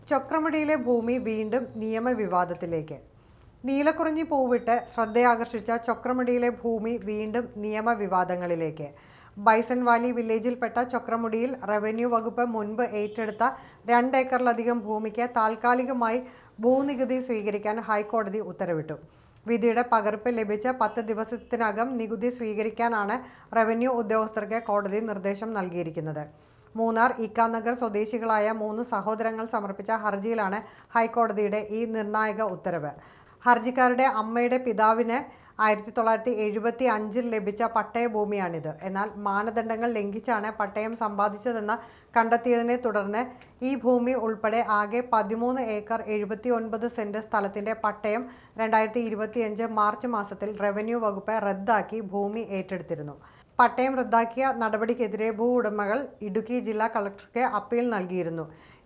ചൊക്രമുടിയിലെ ഭൂമി വീണ്ടും നിയമവിവാദത്തിലേക്ക്. നീലക്കുറിഞ്ഞി പൂവിട്ട് ശ്രദ്ധയാകർഷിച്ച ചൊക്രമുടിയിലെ ഭൂമി വീണ്ടും നിയമവിവാദങ്ങളിലേക്ക്. ബൈസൺ വാലി വില്ലേജിൽപ്പെട്ട ചൊക്രമുടിയിൽ റവന്യൂ വകുപ്പ് മുൻപ് ഏറ്റെടുത്ത 2 ഏക്കറിലധികം ഭൂമിക്ക് താൽക്കാലികമായി ഭൂനികുതി സ്വീകരിക്കാൻ ഹൈക്കോടതി ഉത്തരവിട്ടു. വിധിയുടെ പകർപ്പ് ലഭിച്ച 10 ദിവസത്തിനകം നികുതി സ്വീകരിക്കാനാണ് റവന്യൂ ഉദ്യോഗസ്ഥർക്ക് കോടതി നിർദ്ദേശം നൽകിയിരിക്കുന്നത്. മൂന്നാർ ഇക്കാനഗർ സ്വദേശികളായ 3 സഹോദരങ്ങൾ സമർപ്പിച്ച ഹർജിയിലാണ് ഹൈക്കോടതിയുടെ ഈ നിർണായക ഉത്തരവ്. ഹർജിക്കാരുടെ അമ്മയുടെ പിതാവിന് 1975 ലഭിച്ച പട്ടയഭൂമിയാണിത്. എന്നാൽ മാനദണ്ഡങ്ങൾ ലംഘിച്ചാണ് പട്ടയം സമ്പാദിച്ചതെന്ന് കണ്ടെത്തിയതിനെ തുടർന്ന് ഈ ഭൂമി ഉൾപ്പെടെ ആകെ 13 ഏക്കർ 79 സെന്റ് സ്ഥലത്തിന്റെ പട്ടയം 2025 മാർച്ച് മാസത്തിൽ റവന്യൂ വകുപ്പ് റദ്ദാക്കി ഭൂമി ഏറ്റെടുത്തിരുന്നു. പട്ടയം റദ്ദാക്കിയ നടപടിക്കെതിരെ ഭൂ ഉടമകൾ ഇടുക്കി ജില്ലാ കളക്ടർക്ക് അപ്പീൽ നൽകിയിരുന്നു.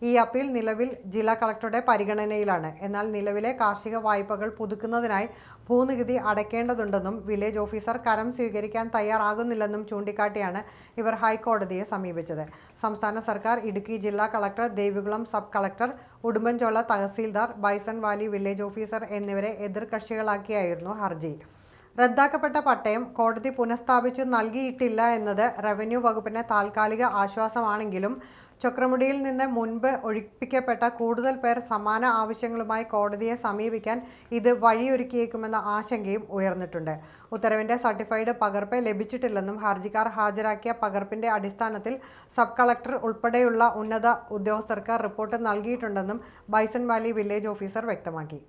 ഈ അപ്പീൽ നിലവിൽ ജില്ലാ കളക്ടറുടെ പരിഗണനയിലാണ്. എന്നാൽ നിലവിലെ കാർഷിക വായ്പകൾ പുതുക്കുന്നതിനായി ഭൂനികുതി അടയ്ക്കേണ്ടതുണ്ടെന്നും വില്ലേജ് ഓഫീസർ കരം സ്വീകരിക്കാൻ തയ്യാറാകുന്നില്ലെന്നും ചൂണ്ടിക്കാട്ടിയാണ് ഇവർ ഹൈക്കോടതിയെ സമീപിച്ചത്. സംസ്ഥാന സർക്കാർ, ഇടുക്കി ജില്ലാ collector, Devikulam sub collector, Udumbanchola tahsildar, bison Valley village officer എന്നിവരെ എതിർകക്ഷികളാക്കിയായിരുന്നു ഹർജി. റദ്ദാക്കപ്പെട്ട പട്ടയം കോടതി പുനഃസ്ഥാപിച്ചു നൽകിയിട്ടില്ല എന്നത് റവന്യൂ വകുപ്പിന് താൽക്കാലിക ആശ്വാസമാണെങ്കിലും ചൊക്രമുടിയിൽ നിന്ന് മുൻപ് ഒഴിപ്പിക്കപ്പെട്ട കൂടുതൽ പേർ സമാന ആവശ്യങ്ങളുമായി കോടതിയെ സമീപിക്കാൻ ഇത് വഴിയൊരുക്കിയേക്കുമെന്ന ആശങ്കയും ഉയർന്നിട്ടുണ്ട്. ഉത്തരവിന്റെ സർട്ടിഫൈഡ് പകർപ്പ് ലഭിച്ചിട്ടില്ലെന്നും ഹർജിക്കാർ ഹാജരാക്കിയ പകർപ്പിന്റെ അടിസ്ഥാനത്തിൽ സബ് കളക്ടർ ഉൾപ്പെടെയുള്ള ഉന്നത ഉദ്യോഗസ്ഥർക്ക് റിപ്പോർട്ട് നൽകിയിട്ടുണ്ടെന്നും ബൈസൺ വാലി വില്ലേജ് ഓഫീസർ വ്യക്തമാക്കി.